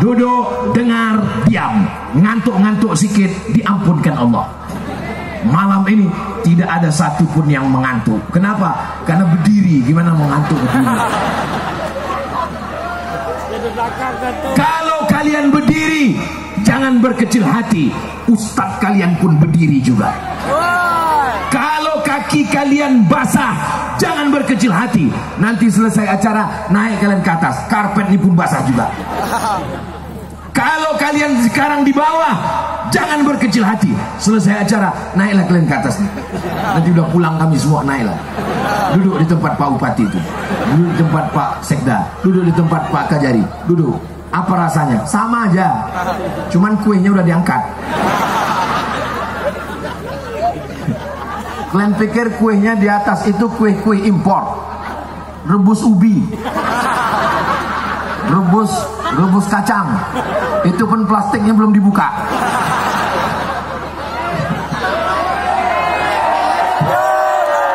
duduk, dengar, diam. Ngantuk-ngantuk sikit, diampunkan Allah. Malam ini tidak ada satupun yang mengantuk. Kenapa? Karena berdiri. Gimana mau ngantuk berdiri? Kalau kalian berdiri, jangan berkecil hati. Ustadz kalian pun berdiri juga. Kalau kaki kalian basah, jangan berkecil hati. Nanti selesai acara, naik kalian ke atas, karpet ini pun basah juga. Kalau kalian sekarang di bawah, jangan berkecil hati. Selesai acara, naiklah kalian ke atas. Nanti udah pulang kami semua, naiklah. Duduk di tempat Pak Bupati itu, duduk di tempat Pak Sekda, duduk di tempat Pak Kajari. Duduk. Apa rasanya? Sama aja. Cuman kuenya udah diangkat. Kalian pikir kuenya di atas itu kue-kue impor, rebus ubi, rebus kacang, itu pun plastiknya belum dibuka.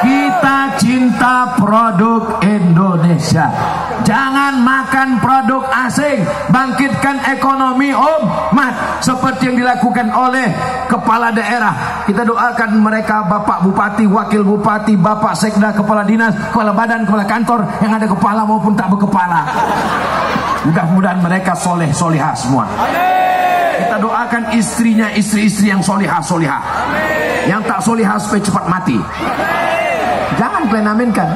Kita cinta produk Indonesia. Jangan makan produk asing. Bangkitkan ekonomi umat seperti yang dilakukan oleh kepala daerah. Kita doakan mereka, Bapak Bupati, Wakil Bupati, Bapak Sekda, Kepala Dinas, Kepala Badan, Kepala Kantor, yang ada kepala maupun tak berkepala. Mudah-mudahan mereka soleh solihah semua. Kita doakan istrinya, istri-istri yang solihah solihah. Yang tak solihah supaya cepat mati. Jangan kalian aminkan.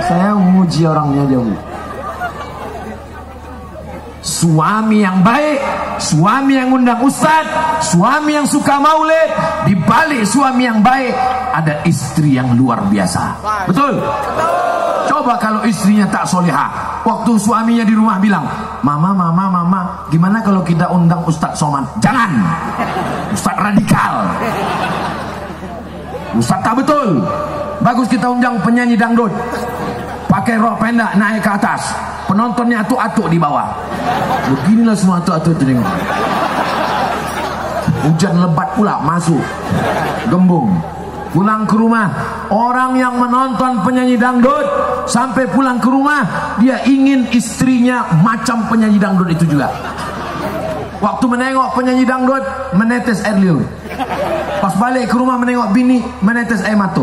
Saya memuji orangnya jauh. Suami yang baik, suami yang undang ustadz, suami yang suka maulid. Di balik suami yang baik ada istri yang luar biasa. Betul? Coba kalau istrinya tak solihah, waktu suaminya di rumah bilang, mama, gimana kalau kita undang Ustadz Somad? Jangan, Ustadz radikal, Ustadz tak betul. Bagus kita undang penyanyi dangdut, pakai rok pendek naik ke atas, penontonnya atuk-atuk di bawah. Beginilah semua atuk-atuk itu. Hujan lebat pula masuk, gembung. Pulang ke rumah, orang yang menonton penyanyi dangdut sampai pulang ke rumah, dia ingin istrinya macam penyanyi dangdut itu juga. Waktu menengok penyanyi dangdut, menetes air liur. Pas balik ke rumah menengok bini, menetes air mata.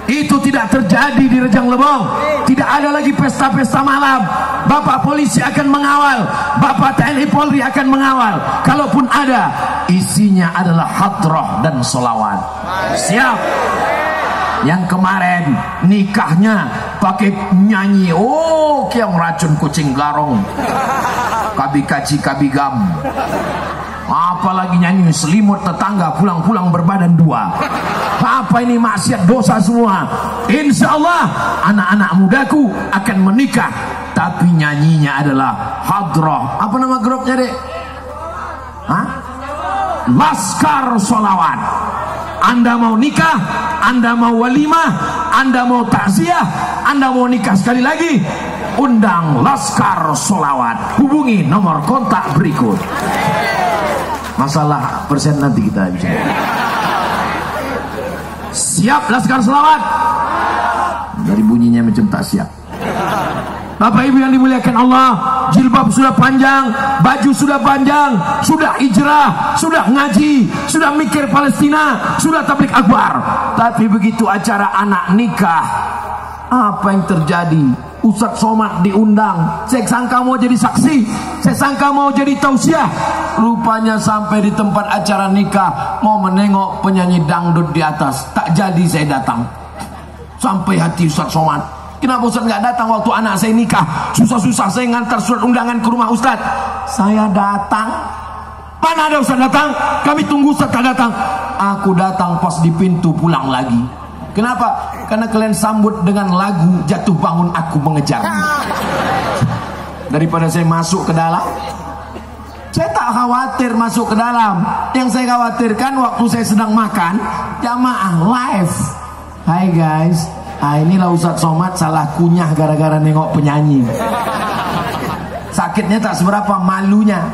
Itu tidak terjadi di Rejang Lebong. Tidak ada lagi pesta-pesta malam. Bapak polisi akan mengawal, Bapak TNI Polri akan mengawal. Kalaupun ada, isinya adalah hadrah dan solawat. Siap? Yang kemarin nikahnya pakai nyanyi, oh yang racun kucing garong, kabi kaci kabi gam. Apalagi nyanyi selimut tetangga pulang-pulang berbadan dua. Apa ini maksiat dosa semua. Insya Allah anak-anak mudaku akan menikah, tapi nyanyinya adalah hadrah. Apa nama grupnya dek? Hah? Laskar Solawat. Anda mau nikah, Anda mau walimah, Anda mau takziah, Anda mau nikah sekali lagi, undang Laskar Solawat. Hubungi nomor kontak berikut. Masalah persen nanti kita bicara. Siap Laskar Solawat? Dari bunyinya macam tak siap. Bapak Ibu yang dimuliakan Allah, jilbab sudah panjang, baju sudah panjang, sudah hijrah, sudah ngaji, sudah mikir Palestina, sudah tabligh akbar. Tapi begitu acara anak nikah, apa yang terjadi? Ustadz Somad diundang, saya sangka mau jadi saksi, saya sangka mau jadi tausiah. Rupanya sampai di tempat acara nikah mau menengok penyanyi dangdut di atas, tak jadi saya datang. Sampai hati Ustadz Somad, kenapa Ustadz nggak datang waktu anak saya nikah? Susah-susah saya ngantar surat undangan ke rumah Ustadz. Saya datang. Mana ada Ustadz datang? Kami tunggu Ustadz tak datang. Aku datang pas di pintu pulang lagi. Kenapa? Karena kalian sambut dengan lagu Jatuh Bangun Aku Mengejarmu. Daripada saya masuk ke dalam, saya tak khawatir masuk ke dalam. Yang saya khawatirkan waktu saya sedang makan, jamaah live. Hai guys, inilah Ustadz Somad salah kunyah gara-gara nengok penyanyi. Sakitnya tak seberapa, malunya.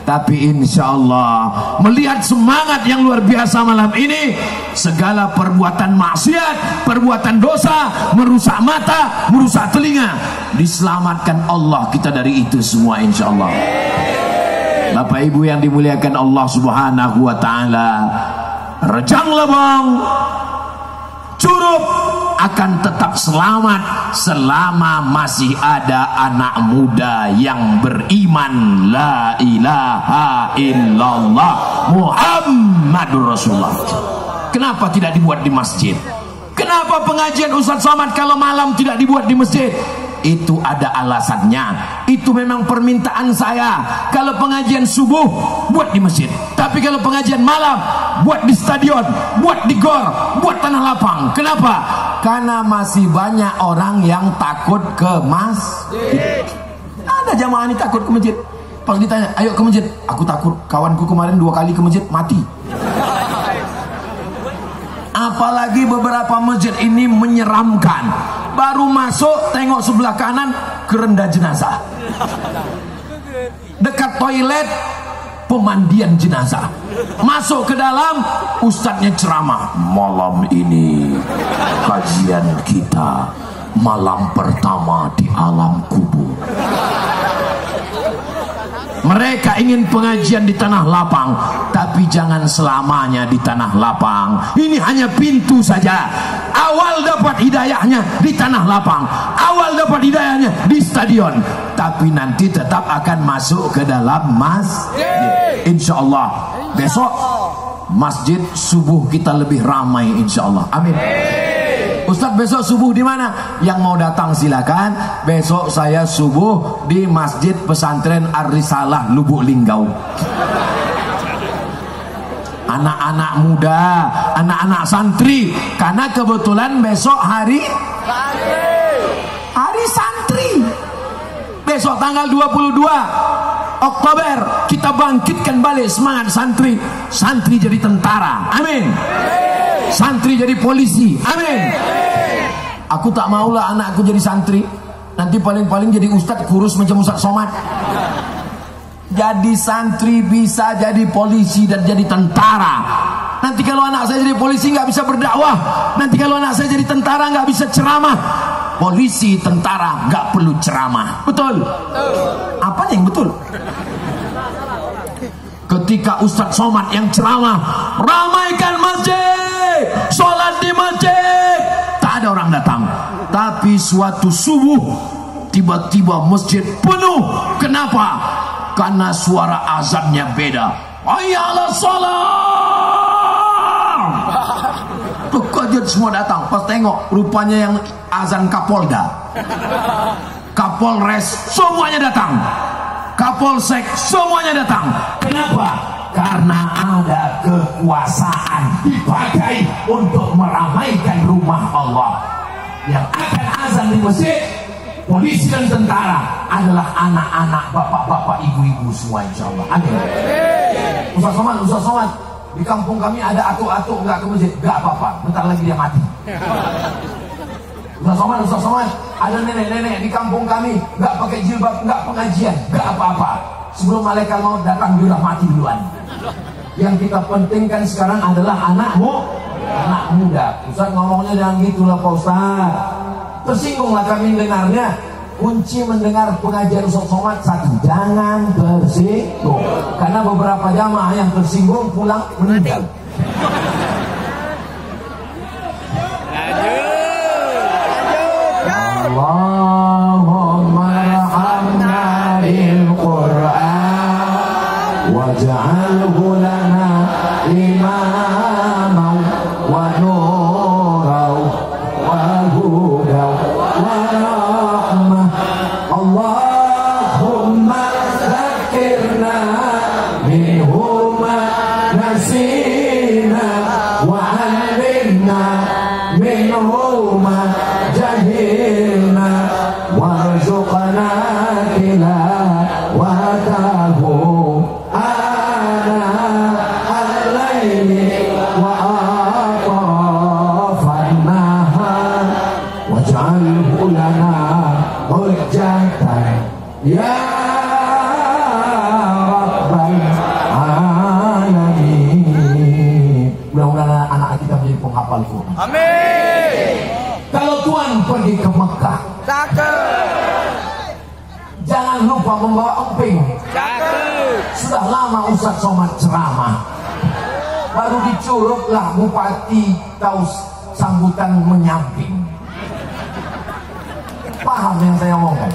Tapi insya Allah melihat semangat yang luar biasa malam ini, segala perbuatan maksiat, perbuatan dosa, merusak mata, merusak telinga, diselamatkan Allah kita dari itu semua insya Allah. Bapak Ibu yang dimuliakan Allah Subhanahu wa Ta'ala, Rejang Lebong, Curup akan tetap selamat selama masih ada anak muda yang beriman la ilaha illallah Muhammadur Rasulullah. Kenapa tidak dibuat di masjid? Kenapa pengajian Ustaz Somad kalau malam tidak dibuat di masjid? Itu ada alasannya. Itu memang permintaan saya. Kalau pengajian subuh buat di masjid, tapi kalau pengajian malam buat di stadion, buat di gor, buat tanah lapang. Kenapa? Karena masih banyak orang yang takut ke masjid. Ada jamaah ini takut ke masjid. Pas ditanya, ayo ke masjid, aku takut. Kawanku kemarin 2 kali ke masjid mati. Apalagi beberapa masjid ini menyeramkan. Baru masuk tengok sebelah kanan kerenda jenazah, dekat toilet pemandian jenazah. Masuk ke dalam, ustadznya ceramah, malam ini kajian kita malam pertama di alam kubur. Mereka ingin pengajian di tanah lapang, tapi jangan selamanya di tanah lapang. Ini hanya pintu saja. Awal dapat hidayahnya di tanah lapang, awal dapat hidayahnya di stadion, tapi nanti tetap akan masuk ke dalam masjid. Insya Allah besok masjid subuh kita lebih ramai insya Allah. Amin. Ustaz besok subuh di mana? Yang mau datang silakan. Besok saya subuh di Masjid Pesantren Ar-Risalah Lubuk Linggau. Anak-anak muda, anak-anak santri, karena kebetulan besok hari santri. Besok tanggal 22 Oktober kita bangkitkan balik semangat santri. Santri jadi tentara. Amin. Santri jadi polisi. Amin. Aku tak maulah anakku jadi santri. Nanti paling-paling jadi ustadz kurus macam Ustaz Somad. Jadi santri bisa jadi polisi dan jadi tentara. Nanti kalau anak saya jadi polisi nggak bisa berdakwah. Nanti kalau anak saya jadi tentara nggak bisa ceramah. Polisi, tentara nggak perlu ceramah. Betul? Apa yang betul? Ketika Ustaz Somad yang ceramah, ramaikan masjid, sholat di masjid, tak ada orang datang. Tapi suatu subuh tiba-tiba masjid penuh. Kenapa? Karena suara azannya beda. Hayya 'alas shalah. Tuh kajian semua datang. Pas tengok rupanya yang azan Kapolda, Kapolres, semuanya datang. Kapolsek, semuanya datang. Kenapa? Karena ada kekuasaan dipakai untuk meramaikan rumah Allah. Yang akan azan di masjid, polisi dan tentara adalah anak-anak, bapak-bapak, ibu-ibu semua insya Allah. Amin. Ustaz Somad, di kampung kami ada atuk-atuk nggak ke masjid, nggak apa-apa, bentar lagi dia mati. Ustaz Somad, ada nenek-nenek di kampung kami nggak pakai jilbab, nggak pengajian, nggak apa-apa. Sebelum malaikat maut datang dia udah mati duluan. Yang kita pentingkan sekarang adalah anak muda. Ustaz ngomongnya jangan gitulah Pak Ustaz. Tersinggunglah kami dengarnya. Kunci mendengar pengajian Ustaz Somad satu, jangan tersinggung. Karena beberapa jamaah yang tersinggung pulang meninggal. Allahumma rahamna bil Qur'an waj'alhu lana imaman wa nuran wa hudan wa rahmah. Allahumma dzakirna minhu ma nasina wa 'allimna minhu ma jahilna warzuqna tilawatahu ana al-laili wa atrafan nahar waj'alhu lana hujjatan ya rabbal menghafal Quran. Amin. Kalau Tuan pergi ke Mekah, jangan lupa membawa emping. Sudah lama Ustaz Somad ceramah, baru dicuruglah bupati tahu sambutan menyamping. Paham yang saya omongkan?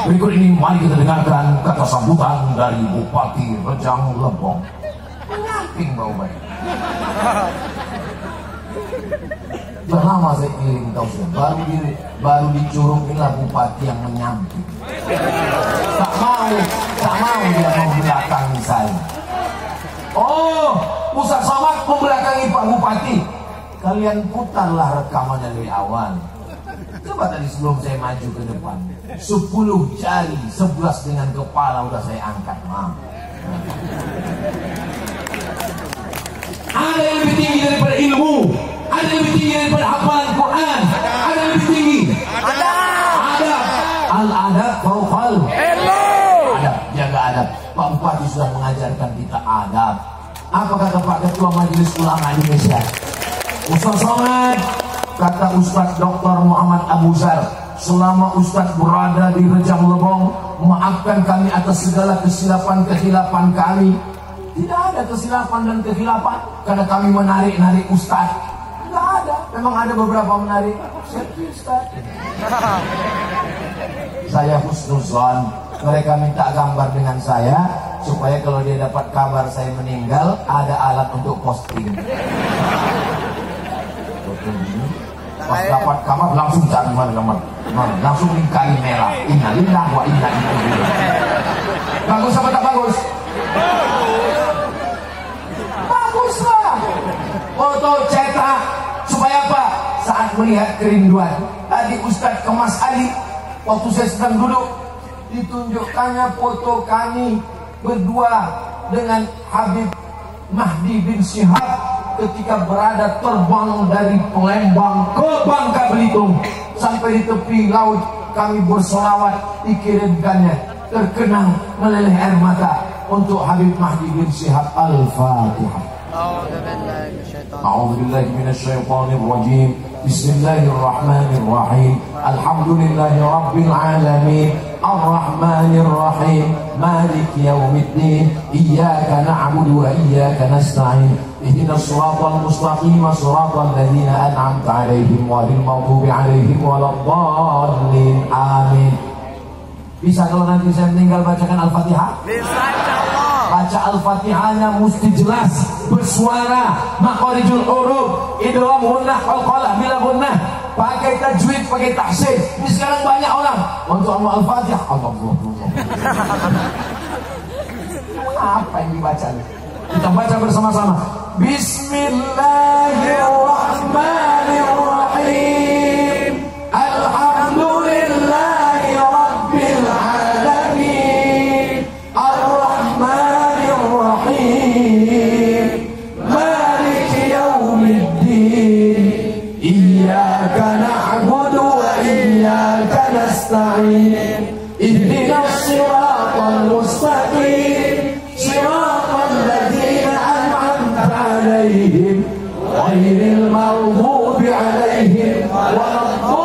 Berikut ini mari kita dengarkan kata sambutan dari Bupati Rejang Lebong. Menyamping baik. Sudah lama saya keliling tahu baru dicuruglah bupati yang menyamping. Tak mau dia membelakangi saya. Oh, Ustaz Somad membelakangi Pak Bupati. Kalian putarlah rekamannya dari awal. Coba tadi sebelum saya maju ke depan, 10 jari 11 dengan kepala udah saya angkat. Ada yang lebih tinggi daripada ilmu, ada yang lebih tinggi daripada hafalan Quran, ada yang lebih tinggi. Ada. Al-adab fauqal adab, jaga adab. Pak Bupati sudah mengajarkan kita adab. Apa kata Pak Ketua Majelis Ulama Indonesia? Ustaz Somad, kata Ustaz Dr. Muhammad Abu Zar, selama Ustaz berada di Rejang Lebong, maafkan kami atas segala kesilapan-kesilapan kami. Tidak ada kesilapan dan kehilapan karena kami menarik-narik Ustaz. Tidak ada, memang ada beberapa menarik. Ustaz. Saya husnuzon, mereka minta gambar dengan saya supaya kalau dia dapat kabar saya meninggal ada alat untuk posting. Pas dapat kamar langsung cari kamar, langsung lingkari merah. Innalillah wa inna ilaihi raji'un. Bagus apa tak bagus? Baguslah. Foto cetak supaya apa? Saat melihat kerinduan. Tadi Ustadz Kemas Ali waktu saya sedang duduk, ditunjukkannya foto kami berdua dengan Habib Mahdi bin Syihab ketika berada terbang dari Palembang ke Bangka Belitung sampai di tepi laut. Kami bersolawat, dikirimkannya, terkenang meleleh air mata untuk Habib Mahdi bin Syihab. Al-Fatihah. A'udzubillahi minasyaitonir rajim. Bismillahirrahmanirrahim. Alhamdulillahi rabbil alamin. Ar-Rahmanir Rahim. Maliki yaumiddin. Iyyaka na'budu wa iyyaka nasta'in. Ihdinas siratal mustaqim, siratal ladzina an'amta 'alaihim ghairil maghdubi 'alaihim waladdallin. Amin. Bisa kalau nanti saya meninggal bacakan Al-Fatihah? Bisa. Baca Al-Fatihahnya mesti jelas, bersuara, makharijul huruf, idgham gunnah, qalqalah bila gunnah, pakai tajwid, pakai tahsin. Ini sekarang banyak orang untuk Al-Fatihah. Allah. Apa yang dibaca? Kita baca bersama-sama. Bismillahirrahmanirrahim. Alhamdulillahi rabbil alamin. Ar-Rahmanir Rahim. Maliki yaumiddin. Iyyaka na'budu wa iyyaka nasta'in. Ihdinas siratal mustaqim. Siratal ladzina an'amta 'alaihim ghairil maghdubi 'alaihim waladdallin.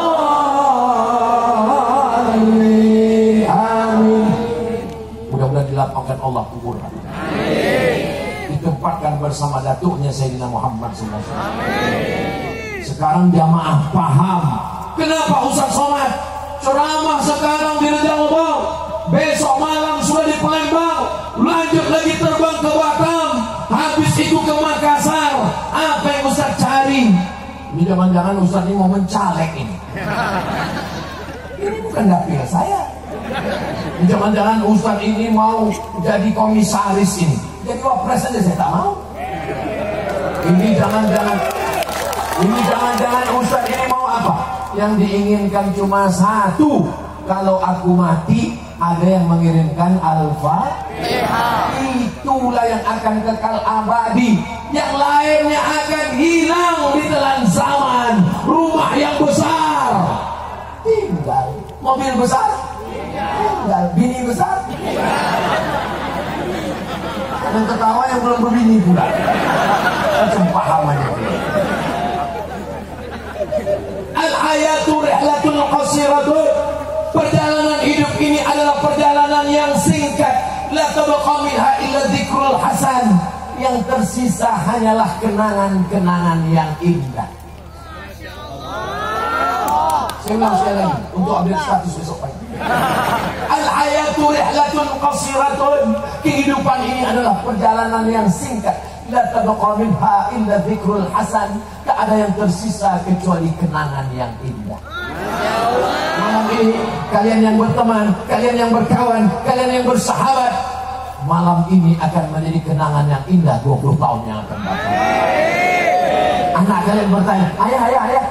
Amin. Mudah-mudahan dilapangkan Allah kuburan. Ditempatkan bersama datuknya Sayyidina Muhammad SAW. Sekarang jamaah paham kenapa Ustaz Somad ceramah sekarang di Rejang Lebong, besok malam sudah di Palembang, lanjut lagi terbang ke Batam, habis itu ke Makassar. Apa yang Ustaz cari? Ini jangan-jangan Ustaz ini mau mencalek ini. Ini bukan dapil saya. Ini jangan-jangan Ustaz ini mau jadi komisaris ini. Jadi wapres aja saya tak mau. Ini jangan-jangan Ustaz ini mau apa? Yang diinginkan cuma satu. Kalau aku mati, ada yang mengirimkan Al-Fatihah. Itulah yang akan kekal abadi. Yang lainnya akan hilang di telan zaman. Rumah yang besar tinggal, mobil besar tinggal, bini besar yang ketawa yang belum berbini pula. Macam pahamannya. Al-hayatu rihlatun qasiratun. Perjalanan hidup ini adalah perjalanan yang singkat. La tabqa minha illa dzikrul hasan. Yang tersisa hanyalah kenangan-kenangan yang indah. Saya ulang sekali lagi untuk update status besok pagi. Al-hayatu rihlatun qasiratun. Kehidupan ini adalah perjalanan yang singkat. La tabqa minha illa dzikrul hasan. Tak ada yang tersisa kecuali kenangan yang indah. Malam ini kalian yang berteman, kalian yang berkawan, kalian yang bersahabat, malam ini akan menjadi kenangan yang indah 20 tahun yang akan datang. Anak kalian bertanya, ayah